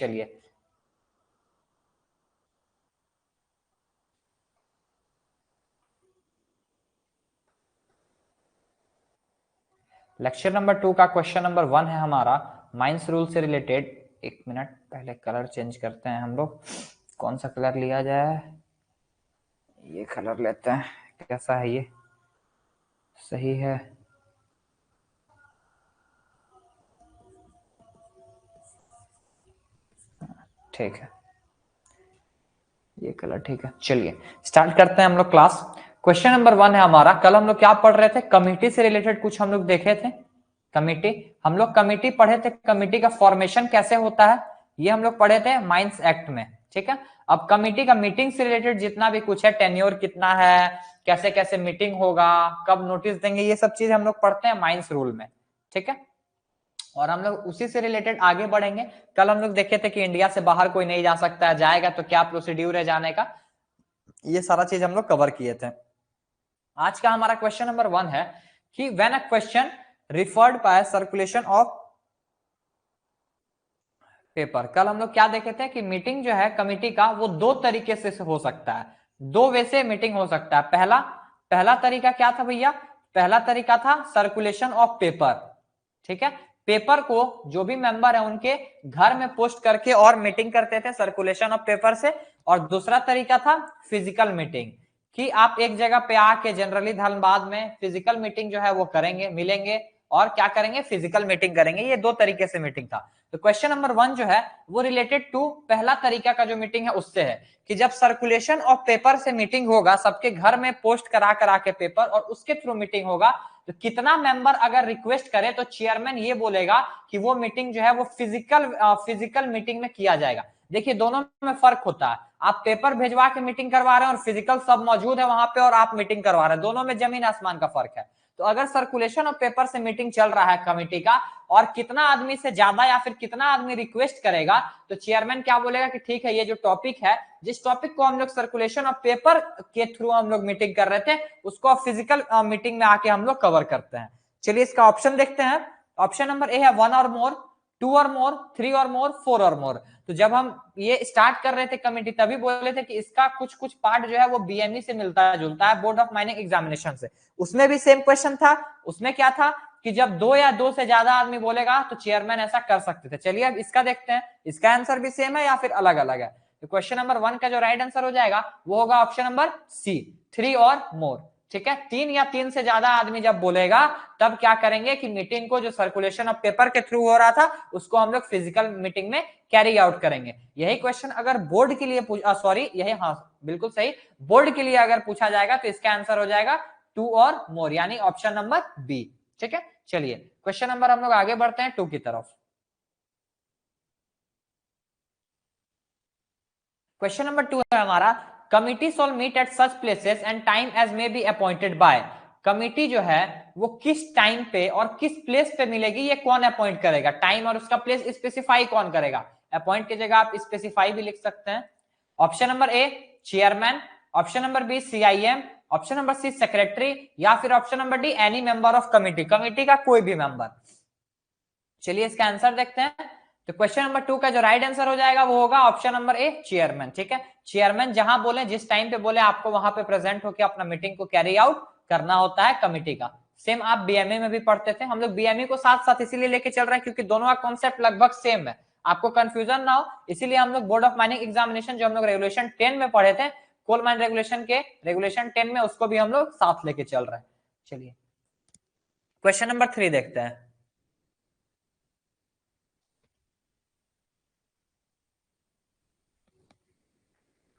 चलिए lecture number 2 का question number 1 है हमारा माइंस रूल से रिलेटेड। एक मिनट, पहले कलर चेंज करते हैं हम लोग। कौन सा कलर लिया जाए? ये कलर लेते हैं। कैसा है ये? सही है। ठीक है, ये कलर ठीक है। चलिए स्टार्ट करते हैं हम लोग क्लास। क्वेश्चन नंबर 1 है हमारा। कल हम लोग क्या पढ़ रहे थे? कमिटी से रिलेटेड कुछ हम लोग देखे थे। कमिटी, हम लोग कमिटी पढ़े थे। कमिटी का फॉर्मेशन कैसे होता है ये हम लोग पढ़े थे माइंस एक्ट में। ठीक है, अब कमिटी का मीटिंग से रिलेटेड जितना भी कुछ है, टेन्योर कितना है, कैसे कैसे मीटिंग होगा, कब नोटिस देंगे, ये सब चीज हम लोग पढ़ते हैं माइंस रूल में। ठीक है, और हम लोग उसी से रिलेटेड आगे बढ़ेंगे। कल हम लोग देखे थे कि इंडिया से बाहर कोई नहीं जा सकता है, जाएगा तो क्या प्रोसीड्यूर है जाने का, ये सारा चीज हम लोग कवर किए थे। आज का हमारा क्वेश्चन नंबर 1 है कि when a question referred by circulation of paper. कल हम लोग क्या देखे थे कि मीटिंग जो है कमिटी का वो दो तरीके से हो सकता है, दो वे से मीटिंग हो सकता है। पहला तरीका क्या था भैया? पहला तरीका था सर्कुलेशन ऑफ पेपर। ठीक है, पेपर को जो भी मेंबर है उनके घर में पोस्ट करके और मीटिंग करते थे सर्कुलेशन ऑफ पेपर से। और दूसरा तरीका था फिजिकल मीटिंग, कि आप एक जगह पे आके जनरली धनबाद में फिजिकल मीटिंग जो है वो करेंगे, मिलेंगे और क्या करेंगे, फिजिकल मीटिंग करेंगे। ये दो तरीके से मीटिंग था। तो क्वेश्चन नंबर 1 जो है वो रिलेटेड टू पहला तरीका का जो मीटिंग है उससे है, कि जब सर्कुलेशन ऑफ पेपर से मीटिंग होगा, सबके घर में पोस्ट करा के पेपर और उसके थ्रू मीटिंग होगा, तो कितना मेंबर अगर रिक्वेस्ट करे तो चेयरमैन ये बोलेगा कि वो मीटिंग जो है वो फिजिकल मीटिंग में किया जाएगा। देखिए दोनों में फर्क होता है। आप पेपर भेजवा के मीटिंग करवा रहे हैं और फिजिकल सब मौजूद है वहां पे और आप मीटिंग करवा रहे हैं, दोनों में जमीन आसमान का फर्क है। तो अगर सर्कुलेशन ऑफ पेपर से मीटिंग चल रहा है कमेटी का और कितना आदमी से ज्यादा या फिर कितना आदमी रिक्वेस्ट करेगा, तो चेयरमैन क्या बोलेगा कि ठीक है, ये जो टॉपिक है, जिस टॉपिक को हम लोग सर्कुलेशन ऑफ पेपर के थ्रू हम लोग मीटिंग कर रहे थे, उसको फिजिकल मीटिंग में आके हम लोग कवर करते हैं। चलिए इसका ऑप्शन देखते हैं। ऑप्शन नंबर ए है 1 और मोर, 2 और मोर, 3 और मोर, 4 और मोर। तो जब हम ये स्टार्ट कर रहे थे कमेटी तभी बोले थे कि इसका कुछ कुछ पार्ट जो है वो बीएमई से मिलता जुलता है, बोर्ड ऑफ माइनिंग एग्जामिनेशन से। उसमें भी सेम क्वेश्चन था। उसमें क्या था कि जब 2 या 2 से ज्यादा आदमी बोलेगा तो चेयरमैन ऐसा कर सकते थे। चलिए अब इसका देखते हैं, इसका आंसर भी सेम है या फिर अलग अलग है। तो क्वेश्चन नंबर 1 का जो राइट आंसर हो जाएगा वो होगा ऑप्शन नंबर सी, 3 और मोर। ठीक है, 3 या 3 से ज्यादा आदमी जब बोलेगा तब क्या करेंगे कि मीटिंग को जो सर्कुलेशन ऑफ पेपर के थ्रू हो रहा था उसको हम लोग फिजिकल मीटिंग में कैरी आउट करेंगे। यही क्वेश्चन अगर बोर्ड के लिए सॉरी यही, हाँ बिल्कुल सही, बोर्ड के लिए अगर पूछा जाएगा तो इसका आंसर हो जाएगा 2 और मोर, यानी ऑप्शन नंबर बी। ठीक है, चलिए क्वेश्चन नंबर हम लोग आगे बढ़ते हैं 2 की तरफ। क्वेश्चन नंबर 2 है हमारा, committee shall meet at such places and time as may be appointed by. Committee जो है वो किस टाइम पे और किस प्लेस पे मिलेगी, ये कौन अपॉइंट करेगा? टाइम और उसका प्लेस स्पेसिफाई कौन करेगा? अपॉइंट की जगह आप स्पेसिफाई भी लिख सकते हैं। Option number A chairman, option number B CIM, option number C secretary, या फिर option number D any member of committee, committee का कोई भी मेंबर। चलिए इसका आंसर देखते हैं। तो क्वेश्चन नंबर 2 का जो राइट आंसर हो जाएगा वो होगा ऑप्शन नंबर ए चेयरमैन। ठीक है, चेयरमैन जहां बोले, जिस टाइम पे बोले, आपको वहां पे प्रेजेंट होकर अपना मीटिंग को कैरी आउट करना होता है कमिटी का। सेम आप बीएमए में भी पढ़ते थे, हम लोग बीएमए को साथ साथ इसीलिए लेके चल रहे हैं क्योंकि दोनों का कॉन्सेप्ट लगभग सेम है, आपको कंफ्यूजन ना हो, इसीलिए हम लोग बोर्ड ऑफ माइनिंग एग्जामिनेशन जो हम लोग रेगुलेशन 10 में पढ़े थे, कोल माइन रेगुलेशन के रेगुलेशन 10 में, उसको भी हम लोग साथ लेके चल रहे हैं। चलिए क्वेश्चन नंबर 3 देखते हैं।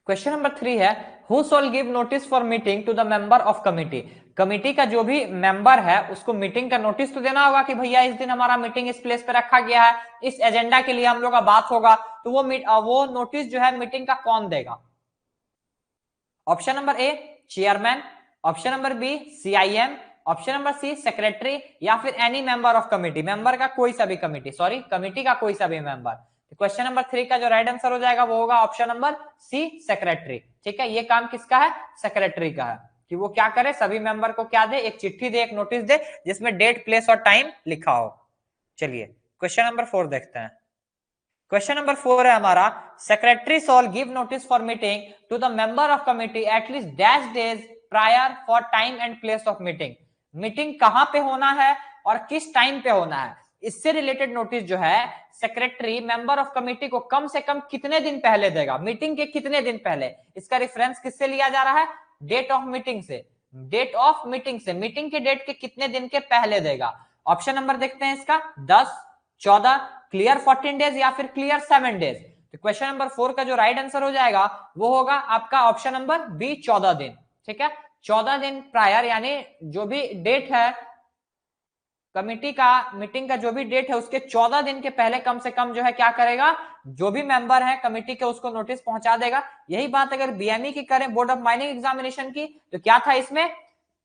क्वेश्चन नंबर 3 है, who shall give notice for meeting to the member of committee. Committee का जो भी मेंबर है उसको मीटिंग का नोटिस तो देना होगा कि भैया इस दिन हमारा मीटिंग इस प्लेस पे रखा गया है, इस एजेंडा के लिए हम लोग का बात होगा। तो वो नोटिस जो है मीटिंग का कौन देगा? Option number A chairman, option number B CIM, option number C secretary, या फिर any member of committee, member का कोई सा भी कमिटी, सॉरी कमिटी का कोई सा भी मेंबर। क्वेश्चन नंबर 3 का जो राइट आंसर हो जाएगा वो होगा ऑप्शन नंबर सी सेक्रेटरी। ठीक है, ये काम किसका है? सेक्रेटरी का है, कि वो क्या करे, सभी मेंबर को क्या दे, एक चिट्ठी दे, एक नोटिस दे जिसमें डेट प्लेस और टाइम लिखा हो। चलिए क्वेश्चन नंबर 4 देखते हैं। क्वेश्चन नंबर 4 है हमारा, secretary shall give notice for meeting to the member of committee at least dash days prior for time and place of meeting. Meeting कहां पे होना है और किस टाइम पे होना है, इससे रिलेटेड नोटिस जो है सेक्रेटरी मेंबर ऑफ कमिटी को कम से कम कितने दिन पहले देगा, मीटिंग के कितने दिन पहले। इसका रेफरेंस किससे लिया जा रहा है, डेट ऑफ मीटिंग से। डेट ऑफ मीटिंग से, मीटिंग के डेट के कितने दिन के पहले देगा। ऑप्शन नंबर देखते हैं इसका, 10, 14, क्लियर 14 डेज या फिर क्लियर 7 डेज। तो क्वेश्चन नंबर 4 का जो राइट आंसर हो जाएगा वो होगा आपका ऑप्शन नंबर बी, 14 दिन। ठीक है, 14 दिन प्रायर, यानी जो भी डेट है कमिटी का, मीटिंग का जो भी डेट है उसके 14 दिन के पहले कम से कम जो है क्या करेगा, जो भी मेंबर है कमिटी के उसको नोटिस पहुंचा देगा। यही बात अगर बीएमई की करें, बोर्ड ऑफ माइनिंग एग्जामिनेशन की, तो क्या था इसमें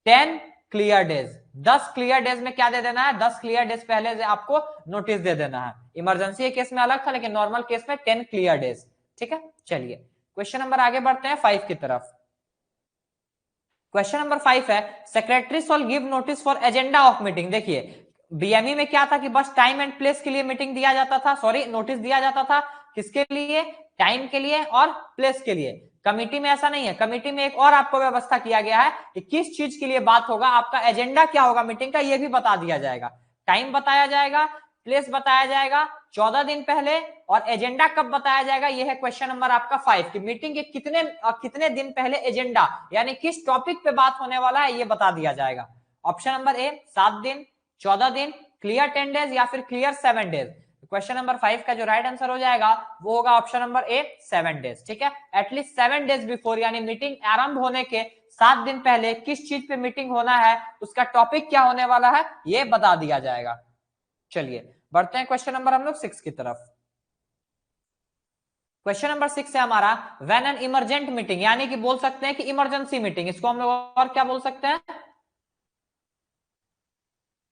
10 क्लियर डेज, 10 क्लियर डेज में क्या दे देना है, 10 क्लियर डेज पहले से आपको नोटिस दे देना है। इमरजेंसी केस में अलग था, लेकिन नॉर्मल केस में 10 क्लियर डेज। ठीक है, चलिए क्वेश्चन नंबर आगे बढ़ते हैं 5 की तरफ। क्वेश्चन नंबर 5 है, secretary shall give notice for agenda of meeting. देखिए बीएमई में क्या था कि बस टाइम एंड प्लेस के लिए मीटिंग दिया जाता था, सॉरी नोटिस दिया जाता था, किसके लिए, टाइम के लिए और प्लेस के लिए। कमिटी में ऐसा नहीं है, कमिटी में एक और आपको व्यवस्था किया गया है कि किस चीज के लिए बात होगा, आपका एजेंडा क्या होगा मीटिंग का, यह भी बता दिया जाएगा। टाइम बताया जाएगा, प्लेस बताया जाएगा 14 दिन पहले, और एजेंडा कब बताया जाएगा। यह है क्वेश्चन नंबर आपका 5 की मीटिंग के कितने दिन पहले एजेंडा, यानी किस टॉपिक पे बात होने वाला है, यह बता दिया जाएगा। ऑप्शन नंबर ए 7 दिन, 14 दिन, क्लियर 10 डेज या फिर क्लियर 7 डेज। क्वेश्चन नंबर 5 का जो राइट आंसर हो जाएगा वो होगा ऑप्शन नंबर ए 7 डेज। ठीक है, एटलीस्ट 7 डेज बिफोर, यानी मीटिंग आरंभ होने के 7 दिन पहले किस चीज पे मीटिंग होना है, उसका टॉपिक क्या होने वाला है, ये बता दिया जाएगा। चलिए बढ़ते हैं क्वेश्चन नंबर हम लोग 6 की तरफ। क्वेश्चन नंबर 6 है हमारा, व्हेन एन इमरजेंट मीटिंग, यानी कि बोल सकते हैं कि इमरजेंसी मीटिंग, इसको हम लोग और क्या बोल सकते हैं,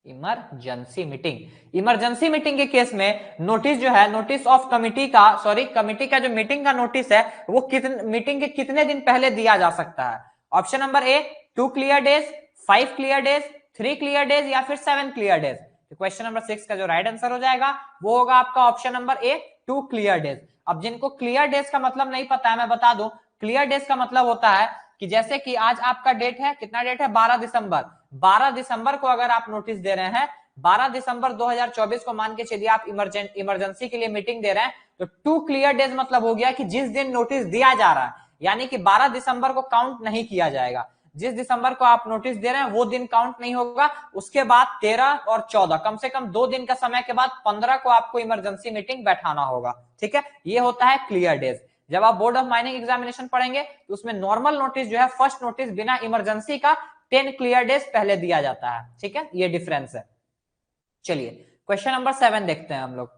इमरजेंसी मीटिंग। इमरजेंसी मीटिंग के केस में नोटिस जो है, नोटिस ऑफ कमिटी का, सॉरी कमिटी का जो मीटिंग का नोटिस है वो कितने, मीटिंग के कितने दिन पहले दिया जा सकता है। ऑप्शन नंबर ए 2 clear days, 5 clear days, 3 clear days या फिर 7 क्लियर डेज। तो क्वेश्चन नंबर 6 का जो राइट आंसर हो जाएगा वो होगा आपका ऑप्शन नंबर ए 2 क्लियर डेज। अब जिनको क्लियर डेज का मतलब नहीं पता है मैं बता दूं, क्लियर डेज का मतलब होता है कि जैसे कि आज आपका डेट है, कितना डेट है, 12 दिसंबर, 12 दिसंबर को अगर आप नोटिस दे रहे हैं, 12 दिसंबर 2024 को मान के चलिए आप इमरजेंसी के लिए मीटिंग दे रहे हैं, तो 2 क्लियर डेज मतलब हो गया कि जिस दिन नोटिस दिया जा रहा है, यानी कि 12 दिसंबर को काउंट नहीं किया जाएगा। जिस दिसंबर को आप नोटिस दे रहे हैं वो दिन काउंट नहीं होगा। उसके बाद 13 और 14, कम से कम 2 दिन का समय के बाद 15 को आपको इमरजेंसी मीटिंग बैठाना होगा। ठीक है, ये होता है क्लियर डेज। जब आप बोर्ड ऑफ माइनिंग एग्जामिनेशन पढ़ेंगे तो उसमें नॉर्मल नोटिस जो है, फर्स्ट नोटिस बिना इमरजेंसी का 10 क्लियर डेज पहले दिया जाता है। ठीक है, ये डिफरेंस है। चलिए क्वेश्चन नंबर 7 देखते हैं हम लोग।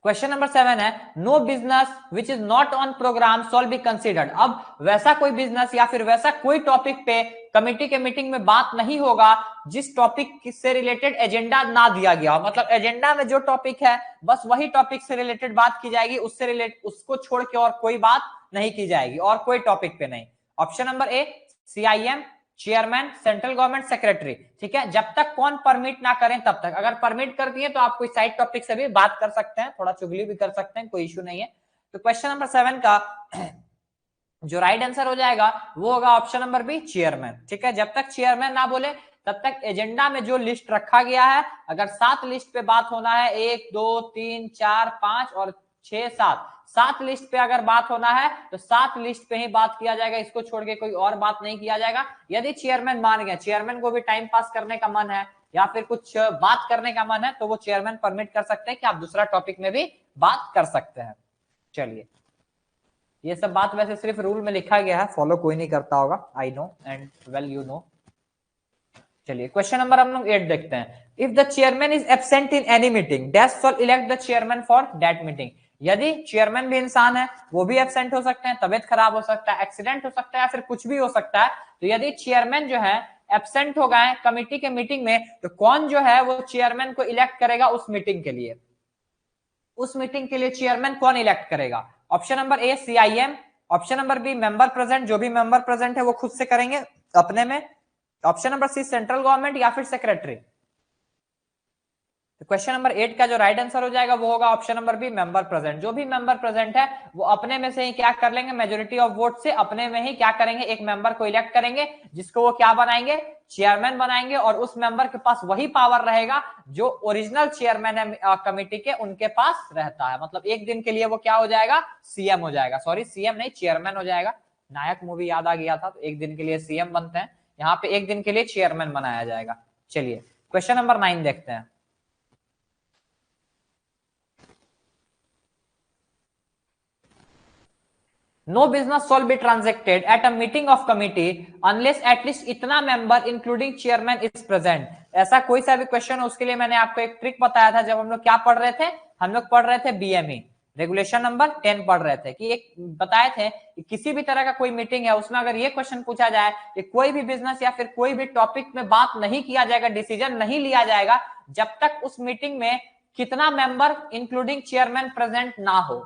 क्वेश्चन नंबर 7 है, no business which is not on programme shall be considered. अब वैसा कोई बिजनेस या फिर वैसा कोई टॉपिक पे कमेटी के मीटिंग में बात नहीं होगा जिस टॉपिक से रिलेटेड एजेंडा ना दिया गया हो, मतलब एजेंडा में जो टॉपिक है बस वही टॉपिक से रिलेटेड बात की जाएगी, उससे रिलेटेड उसको छोड़ के और कोई बात नहीं की जाएगी, और कोई टॉपिक पे नहीं। ऑप्शन नंबर ए CIM, chairman, central government secretary. ठीक है, जब तक कौन परमिट ना करें तब तक, अगर परमिट कर दिए तो आप कोई साइड टॉपिक से भी बात कर सकते हैं, थोड़ा चुगली भी कर सकते हैं, कोई इश्यू नहीं है। तो क्वेश्चन नंबर 7 का जो राइट आंसर हो जाएगा वो होगा ऑप्शन नंबर बी चेयरमैन। ठीक है, जब तक चेयरमैन ना बोले तब तक एजेंडा में जो लिस्ट रखा गया है, अगर 7 लिस्ट पे बात होना है, 1 2 3 4 5 और 6 7 लिस्ट पे अगर बात होना है तो 7 लिस्ट पे ही बात किया जाएगा, इसको छोड़ के कोई और बात नहीं किया जाएगा। यदि चेयरमैन मान गए, चेयरमैन को भी टाइम पास करने का मन है या फिर कुछ बात करने का मन है, तो वो चेयरमैन परमिट कर सकते हैं कि आप दूसरा टॉपिक में भी बात कर सकते हैं। चलिए ये सब बात वैसे सिर्फ रूल में लिखा गया है, फॉलो कोई नहीं करता होगा, I know and well you know. चलिए क्वेश्चन नंबर हम लोग 8 देखते हैं। If the chairman is absent in any meeting dash shawl elect the chairman for that meeting. यदि चेयरमैन भी इंसान है, वो भी एब्सेंट हो सकते हैं, तबियत खराब हो सकता है, एक्सीडेंट हो सकता है या फिर कुछ भी हो सकता है, तो यदि चेयरमैन जो है एब्सेंट हो गए कमिटी के मीटिंग में, तो कौन जो है वो चेयरमैन को इलेक्ट करेगा उस मीटिंग के लिए, उस मीटिंग के लिए चेयरमैन कौन इलेक्ट करेगा। ऑप्शन नंबर ए CIM, option number B member present, जो भी मेंबर प्रेजेंट है वो खुद से करेंगे अपने में, option number C central government या फिर सेक्रेटरी। तो क्वेश्चन नंबर 8 का जो राइट आंसर हो जाएगा वो होगा option number B, member present. जो भी मेंबर प्रेजेंट है वो अपने में से ही क्या कर लेंगे, मेजोरिटी ऑफ वोट से अपने में ही क्या करेंगे, एक मेंबर को इलेक्ट करेंगे, जिसको वो क्या बनाएंगे, चेयरमैन बनाएंगे। और उस मेंबर के पास वही पावर रहेगा जो ओरिजिनल चेयरमैन है कमेटी के, उनके पास रहता है। मतलब एक दिन के लिए वो क्या हो जाएगा, सीएम हो जाएगा। सॉरी, सीएम नहीं, चेयरमैन हो जाएगा। नायक मूवी याद आ गया था, तो एक दिन के लिए सीएम बनते हैं, यहाँ पे एक दिन के लिए चेयरमैन बनाया जाएगा। चलिए क्वेश्चन नंबर 9 देखते हैं। No business shall be transacted at a meeting of committee unless at least इतना member including chairman is present। ऐसा कोई सा भी क्वेश्चन है उसके लिए मैंने आपको एक ट्रिक बताया था जब हम लोग क्या पढ़ रहे थे, हम लोग पढ़ रहे थे बीएमई रेगुलेशन नंबर 10 पढ़ रहे थे कि एक बताए थे कि किसी भी तरह का कोई मीटिंग है उसमें अगर ये क्वेश्चन पूछा जाए कि कोई भी बिजनेस या फिर कोई भी टॉपिक में बात नहीं किया जाएगा, डिसीजन नहीं लिया जाएगा जब तक उस मीटिंग में कितना मेंबर इंक्लूडिंग चेयरमैन प्रेजेंट ना हो।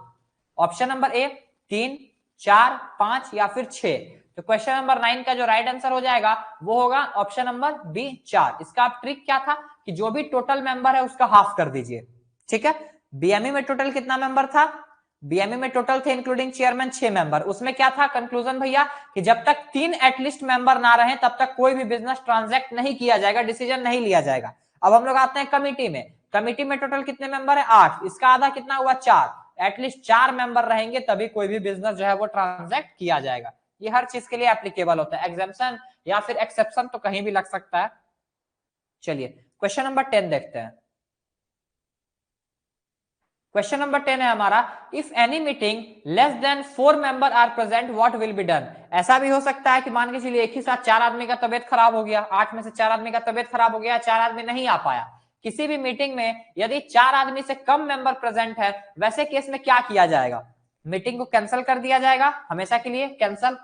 ऑप्शन नंबर ए 3, 4, 5 या फिर 6। तो क्वेश्चन नंबर 9 का जो राइट आंसर हो जाएगा वो होगा ऑप्शन नंबर बी 4। इसका आप ट्रिक क्या था कि जो भी टोटल मेंबर है उसका हाफ कर दीजिए। ठीक है, बीएमई में टोटल कितना मेंबर था, बीएमई में टोटल थे इंक्लूडिंग चेयरमैन 6 मेंबर। उसमें क्या था कंक्लूजन भैया कि जब तक 3 एटलीस्ट मेंबर ना रहे तब तक कोई भी बिजनेस ट्रांजैक्ट नहीं किया जाएगा, डिसीजन नहीं लिया जाएगा। अब हम लोग आते हैं कमिटी में। कमिटी में टोटल कितने मेंबर है, 8। इसका आधा कितना हुआ, 4। एटलीस्ट 4 मेंबर रहेंगे तभी कोई भी बिजनेस जो है वो ट्रांजैक्ट किया जाएगा। ये हर चीज के लिए एप्लीकेबल होता है, एग्जाम्पशन या फिर एक्सेप्शन तो कहीं भी लग सकता है। चलिए क्वेश्चन नंबर 10 देखते हैं। क्वेश्चन नंबर 10 है हमारा, if any meeting less than 4 member are present what will be done. ऐसा भी हो सकता है कि मान के चलिए एक ही साथ 4 आदमी का तबियत खराब हो गया, 8 में से 4 आदमी का तबियत खराब हो गया, 4 आदमी नहीं आ पाया। किसी भी मीटिंग में यदि 4 आदमी से कम मेंबर प्रेजेंट है, वैसे केस में क्या किया जाएगा, मीटिंग को कैंसिल कर दिया जाएगा, हमेशा के लिए कैंसिल,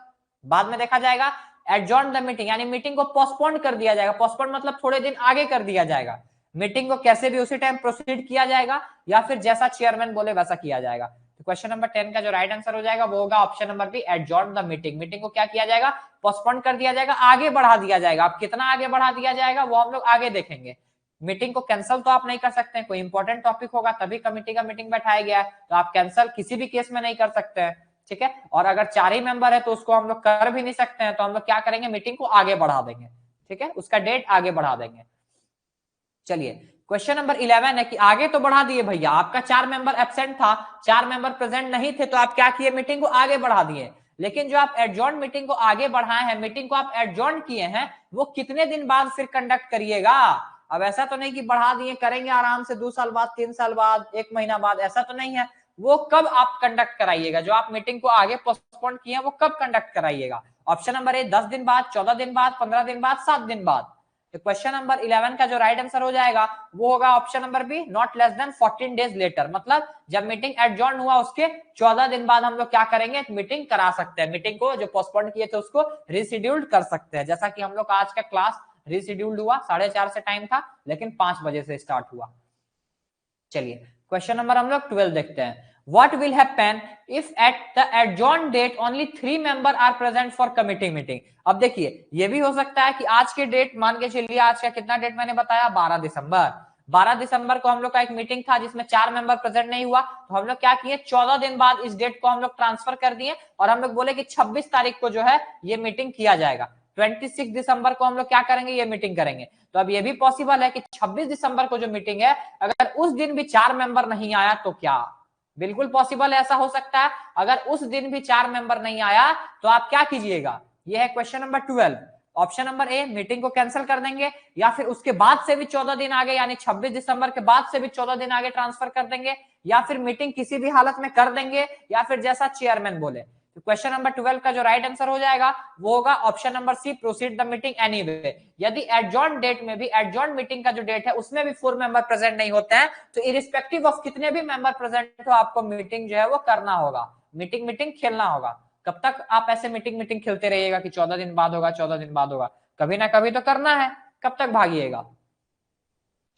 बाद में देखा जाएगा। एडजॉर्न द मीटिंग यानी मीटिंग को पोस्टपोन कर दिया जाएगा, पोस्टपोन मतलब थोड़े दिन आगे कर दिया जाएगा। मीटिंग को कैसे भी उसी टाइम प्रोसीड किया जाएगा या फिर जैसा चेयरमैन बोले वैसा किया जाएगा। तो क्वेश्चन नंबर 10 का जो राइट आंसर हो जाएगा वो होगा option number B, adjourn the meeting. Meeting को क्या किया जाएगा, पोस्टपोन कर दिया जाएगा, आगे बढ़ा दिया जाएगा। अब कितना आगे बढ़ा दिया जाएगा वो हम लोग आगे देखेंगे। मीटिंग को कैंसिल तो आप नहीं कर सकते हैं, कोई इंपॉर्टेंट टॉपिक होगा तभी कमेटी का मीटिंग बैठाया गया है, तो आप कैंसिल किसी भी केस में नहीं कर सकते हैं। ठीक है, और अगर 4 ही मेंबर है तो उसको हम लोग कर भी नहीं सकते हैं, तो हम लोग क्या करेंगे, मीटिंग को आगे बढ़ा देंगे। ठीक है, उसका डेट आगे बढ़ा देंगे। चलिए क्वेश्चन नंबर 11 है कि आगे तो बढ़ा दिए भैया, आपका 4 मेंबर एब्सेंट था, 4 मेंबर प्रेजेंट नहीं थे, तो आप क्या किए, मीटिंग को आगे बढ़ा दिए। लेकिन जो आप एडजॉर्न मीटिंग को आगे बढ़ाए हैं, मीटिंग को आप एडजॉर्न किए हैं, वो कितने दिन बाद फिर कंडक्ट करिएगा। अब ऐसा तो नहीं कि बढ़ा दिए करेंगे आराम से 2 साल बाद, 3 साल बाद, 1 महीना बाद, ऐसा तो नहीं है। वो कब आप कंडक्ट कराइएगा, जो आप मीटिंग को आगे पोस्टपोन किए वो कब कंडक्ट कराइएगा। ऑप्शन नंबर ए 10 दिन बाद, 14 दिन बाद, 15 दिन बाद, 7 दिन बाद। तो क्वेश्चन नंबर 11 का जो राइट आंसर हो जाएगा वो होगा option number B, not less than 14 days later. मतलब जब मीटिंग एडजॉर्न हुआ उसके 14 दिन बाद हम लोग क्या करेंगे, मीटिंग करा सकते हैं। मीटिंग को जो पोस्टपोन किए थे उसको रिशेड्यूल्ड कर सकते हैं, जैसा कि हम लोग आज का क्लास रिशेड्यूल्ड हुआ, 4:30 से टाइम था लेकिन 5 बजे से स्टार्ट हुआ। चलिए क्वेश्चन नंबर हम लोग 12 देखते हैं। What will happen if at the adjourned date only 3 member are present for committee meeting? अब देखिए ये भी हो सकता है कि आज के डेट मान के चलिए, आज का कितना डेट मैंने बताया, 12 दिसंबर। 12 दिसंबर को हम लोग का एक मीटिंग था जिसमें 4 मेंबर प्रेजेंट नहीं हुआ, तो हम लोग क्या किए, 14 दिन बाद इस डेट को हम लोग ट्रांसफर कर दिए और हम लोग बोले कि 26 तारीख को जो है ये मीटिंग किया जाएगा। 26 दिसंबर को हम लोग क्या करेंगे, ये मीटिंग करेंगे। तो अब ये भी पॉसिबल है कि 26 दिसंबर को जो मीटिंग है अगर उस दिन भी 4 मेंबर नहीं आया तो क्या, बिल्कुल पॉसिबल है, ऐसा हो सकता है। अगर उस दिन भी 4 मेंबर नहीं आया तो आप क्या कीजिएगा, यह है क्वेश्चन नंबर 12। ऑप्शन नंबर ए, मीटिंग को कैंसिल कर देंगे, या फिर उसके बाद से भी 14 दिन आगे यानी 26 दिसंबर के बाद से भी 14 दिन आगे ट्रांसफर कर देंगे, या फिर मीटिंग किसी भी हालत में कर देंगे, या फिर जैसा चेयरमैन बोले। तो क्वेश्चन नंबर 12 का जो राइट आंसर हो जाएगा वो होगा option number C, proceed the meeting anyway. यदि एडजॉर्न डेट में भी, एडजॉर्न मीटिंग का जो डेट है उसमें भी 4 मेंबर प्रेजेंट नहीं होते हैं, तो इरिस्पेक्टिव ऑफ कितने भी मेंबर प्रेजेंट हो आपको मीटिंग जो है वो करना होगा, मीटिंग खेलना होगा। कब तक आप ऐसे मीटिंग खेलते रहिएगा कि 14 दिन बाद होगा, 14 दिन बाद होगा, कभी ना कभी तो करना है, कब तक भागिएगा।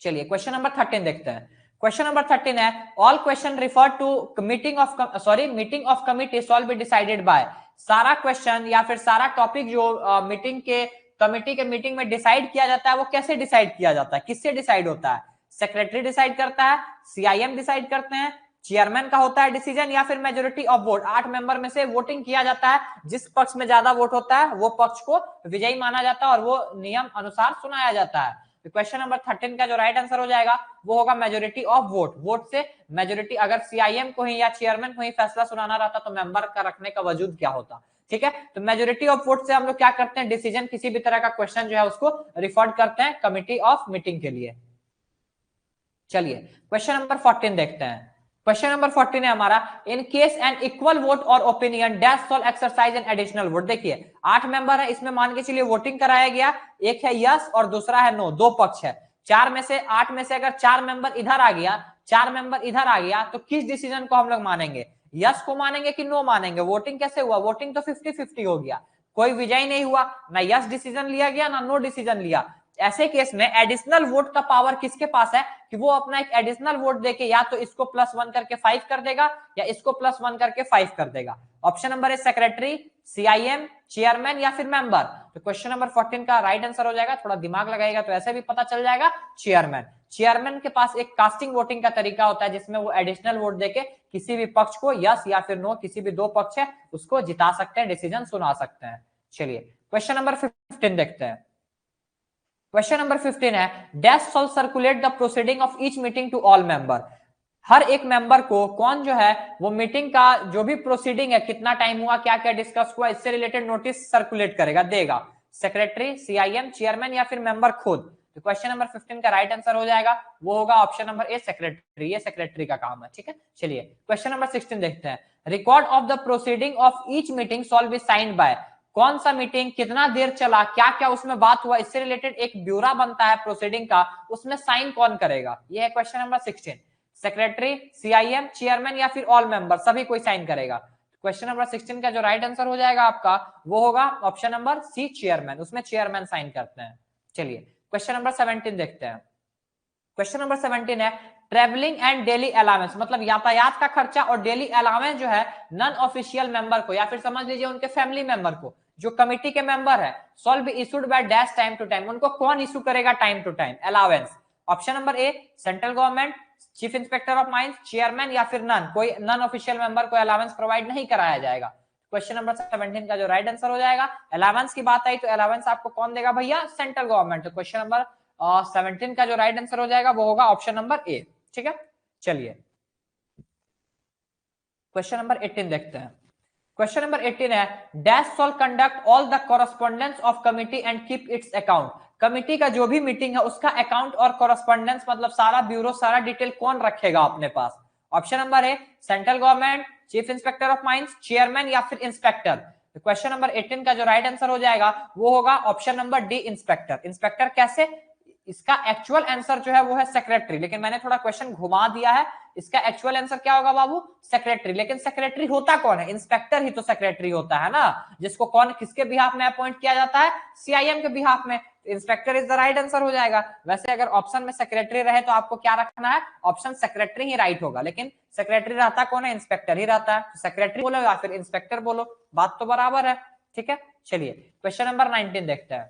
चलिए क्वेश्चन नंबर 13 देखते हैं। क्वेश्चन नंबर 13 है, all question refer to meeting of committee shall be decided by. सारा क्वेश्चन या फिर सारा टॉपिक जो मीटिंग के कमिटी के मीटिंग में डिसाइड किया जाता है वो कैसे डिसाइड किया जाता है, किससे डिसाइड होता है, सेक्रेटरी डिसाइड करता है, सीआईएम डिसाइड करते हैं, चेयरमैन का होता है डिसीजन, या फिर मेजोरिटी ऑफ वोट, 8 मेंबर में से वोटिंग किया जाता है, जिस पक्ष में ज्यादा वोट होता है वो पक्ष को विजयी माना जाता है और वो नियम अनुसार सुनाया जाता है। तो क्वेश्चन नंबर 13 का जो राइट आंसर हो जाएगा वो होगा मेजोरिटी ऑफ वोट। वोट से मेजोरिटी, अगर सीआईएम को ही या चेयरमैन को ही फैसला सुनाना रहता तो मेंबर का रखने का वजूद क्या होता। ठीक है, तो मेजोरिटी ऑफ वोट से हम लोग क्या करते हैं, डिसीजन, किसी भी तरह का क्वेश्चन जो है उसको रिफर करते हैं कमिटी ऑफ मीटिंग के लिए। चलिए क्वेश्चन नंबर 14 देखते हैं। क्वेश्चन नंबर 14 है हमारा, in case an equal vote और opinion dash shall exercise an additional vote. देखिए 8 मेंबर है, इसमें मान के चलिए वोटिंग कराया गया, एक है यस और दूसरा है नो, दो पक्ष है। 4 में से 8 में से अगर 4 मेंबर इधर आ गया, 4 मेंबर इधर आ गया, तो किस डिसीजन को हम लोग मानेंगे, यस को मानेंगे कि नो मानेंगे। वोटिंग कैसे हुआ, वोटिंग तो 50-50 हो गया, कोई विजयी नहीं हुआ, ना यस डिसीजन लिया गया ना नो डिसीजन लिया। ऐसे केस में एडिशनल वोट का पावर किसके पास है कि वो अपना एक एडिशनल वोट देके या तो इसको +1 करके 5 कर देगा या इसको +1 करके 5 कर देगा। ऑप्शन नंबर है सेक्रेटरी, सीआईएम, चेयरमैन या फिर मेंबर। तो क्वेश्चन नंबर 14 का राइट आंसर हो जाएगा, थोड़ा दिमाग लगाएगा तो ऐसे भी पता चल जाएगा, चेयरमैन। चेयरमैन के पास एक कास्टिंग वोटिंग का तरीका होता है जिसमें वो एडिशनल वोट देके किसी भी पक्ष को यस या फिर नो, किसी भी दो पक्ष है उसको जिता सकते हैं, डिसीजन सुना सकते हैं। चलिए क्वेश्चन नंबर 15 देखते हैं। क्वेश्चन नंबर 15 है, dash shall circulate the proceeding of each meeting to all member. हर एक मेंबर को कौन जो है वो मीटिंग का जो भी प्रोसीडिंग है, कितना टाइम हुआ, क्या क्या डिस्कस हुआ, इससे रिलेटेड नोटिस सर्कुलेट करेगा, देगा, सेक्रेटरी, सीआईएम, चेयरमैन या फिर मेंबर खुद। तो क्वेश्चन नंबर 15 का राइट आंसर हो जाएगा वो होगा ऑप्शन नंबर ए, सेक्रेटरी। ये सेक्रेटरी का काम है। ठीक है, चलिए क्वेश्चन नंबर 16 देखते हैं। Record of the proceeding of each meeting shall be signed by. कौन सा मीटिंग कितना देर चला, क्या क्या उसमें बात हुआ, इससे रिलेटेड एक ब्यूरा बनता है प्रोसीडिंग का, उसमें साइन कौन करेगा, ये है question number 16। Secretary, CIM, chairman या फिर ऑल मेंबर, सभी कोई साइन करेगा। क्वेश्चन नंबर 16 का जो राइट आंसर हो जाएगा आपका वो होगा ऑप्शन नंबर सी, चेयरमैन, उसमें चेयरमैन साइन करते हैं। चलिए क्वेश्चन नंबर 17 देखते हैं। क्वेश्चन नंबर 17 है, ट्रेवलिंग एंड डेली अलाउंस, मतलब यातायात का खर्चा और डेली अलाउंस जो है नॉन ऑफिशियल मेंबर को या फिर समझ लीजिए उनके फैमिली मेंबर को, जो कमिटी के मेंबर है, shall be issued by dash time to time, उनको कौन इशू करेगा time to time allowance. Option number A, central government, chief inspector of mines, chairman या फिर नन, कोई नॉन ऑफिशियल मेंबर को अलाउंस प्रोवाइड नहीं कराया जाएगा। क्वेश्चन नंबर 17 का जो राइट आंसर हो जाएगा, अलाउंस की बात आई तो अलाउंस आपको कौन देगा भैया, सेंट्रल गवर्नमेंट। तो क्वेश्चन नंबर 17 का जो राइट आंसर हो जाएगा वो होगा ऑप्शन नंबर ए। ठीक है, चलिए क्वेश्चन नंबर 18 देखते हैं। क्वेश्चन नंबर 18 है, dash shall conduct all the correspondence of committee and keep its account. Committee का जो भी मीटिंग है उसका अकाउंट और कॉरेस्पॉन्डेंस, मतलब सारा ब्यूरो, सारा डिटेल कौन रखेगा अपने पास। Option number A, central government, chief inspector of mines, chairman या फिर इंस्पेक्टर। तो क्वेश्चन नंबर 18 का जो राइट आंसर हो जाएगा वो होगा option number D, inspector. Inspector कैसे, इसका एक्चुअल आंसर जो है वो है सेक्रेटरी, लेकिन मैंने थोड़ा क्वेश्चन घुमा दिया है। इसका एक्चुअल आंसर क्या होगा बाबू, सेक्रेटरी। लेकिन सेक्रेटरी होता कौन है, इंस्पेक्टर ही तो सेक्रेटरी होता है ना, जिसको कौन किसके बिहाफ में अपॉइंट किया जाता है, सीआईएम के बिहाफ में। Inspector is the right answer हो जाएगा। वैसे अगर ऑप्शन में सेक्रेटरी रहे तो आपको क्या रखना है, ऑप्शन सेक्रेटरी ही राइट होगा, लेकिन सेक्रेटरी रहता कौन है, इंस्पेक्टर ही रहता है। सेक्रेटरी बोलो या फिर इंस्पेक्टर बोलो, बात तो बराबर है। ठीक है, चलिए क्वेश्चन नंबर 19 देखते हैं।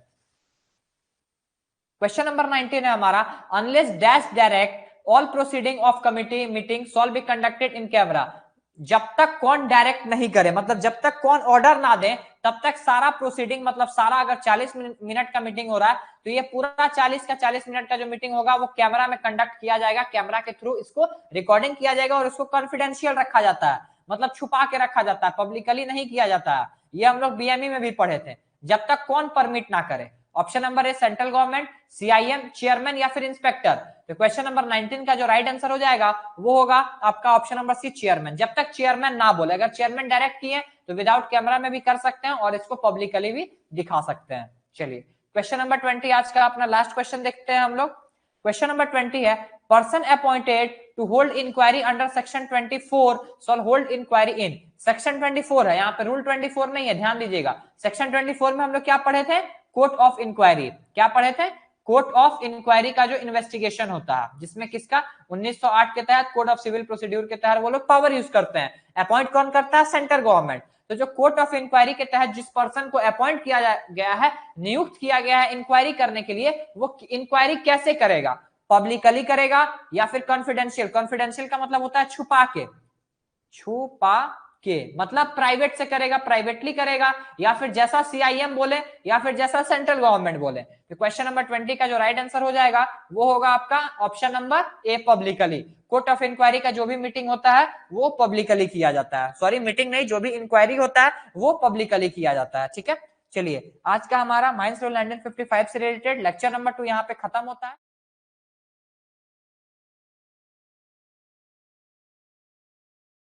क्वेश्चन नंबर 19 है हमारा, unless dash direct all proceeding of committee meeting shall be conducted in camera. जब तक कौन डायरेक्ट नहीं करे, मतलब जब तक कौन ऑर्डर ना दे तब तक सारा प्रोसीडिंग, मतलब सारा, अगर 40 मिनट का मीटिंग हो रहा है तो ये पूरा 40 का 40 मिनट का जो मीटिंग होगा वो कैमरा में कंडक्ट किया जाएगा, कैमरा के थ्रू इसको रिकॉर्डिंग किया जाएगा और इसको कॉन्फिडेंशियल रखा जाता है, मतलब छुपा के रखा जाता है, पब्लिकली नहीं किया जाता है। ये हम लोग बीएमई में भी पढ़े थे, जब तक कौन परमिट ना करे। Option number A, central government, CIM, chairman या फिर इंस्पेक्टर। तो क्वेश्चन नंबर 19 का जो राइट आंसर हो जाएगा वो होगा आपका ऑप्शन नंबर सी, चेयरमैन। जब तक चेयरमैन ना बोले, अगर चेयरमैन डायरेक्ट किए तो विदाउट कैमरा में भी कर सकते हैं और इसको पब्लिकली भी दिखा सकते हैं। चलिए क्वेश्चन नंबर 20 आज का अपना लास्ट क्वेश्चन देखते हैं हम लोग। क्वेश्चन नंबर 20 है, person appointed to hold inquiry under section 24 shall hold inquiry in. Section 24 है, यहाँ पे रूल 24 नहीं है, ध्यान दीजिएगा। सेक्शन 24 में हम लोग क्या पढ़े थे, कोर्ट ऑफ इंक्वायरी। क्या पढ़े थे, कोर्ट ऑफ इंक्वायरी का जो इन्वेस्टिगेशन होता है, जिसमें किसका 1908 के तहत कोड ऑफ सिविल प्रोसीड्यूर के तहत वो लोग पावर यूज करते हैं। अपॉइंट कौन करता है, सेंट्रल गवर्नमेंट। तो जो कोर्ट ऑफ इंक्वायरी के तहत जिस पर्सन को अपॉइंट किया गया है, नियुक्त किया गया है इंक्वायरी करने के लिए, वो इंक्वायरी कैसे करेगा, पब्लिकली करेगा या फिर कॉन्फिडेंशियल। कॉन्फिडेंशियल का मतलब होता है छुपा के, छुपा के मतलब प्राइवेट से करेगा, प्राइवेटली करेगा, या फिर जैसा सीआईएम बोले या फिर जैसा सेंट्रल गवर्नमेंट बोले। तो क्वेश्चन नंबर 20 का जो राइट आंसर हो जाएगा वो होगा आपका option number A, publicly. Court of inquiry का जो भी मीटिंग होता है वो पब्लिकली किया जाता है, सॉरी मीटिंग नहीं, जो भी इंक्वायरी होता है वो पब्लिकली किया जाता है। ठीक है, चलिए आज का हमारा माइंस लॉ लंदन 55 से रिलेटेड लेक्चर नंबर 2 यहाँ पे खत्म होता है।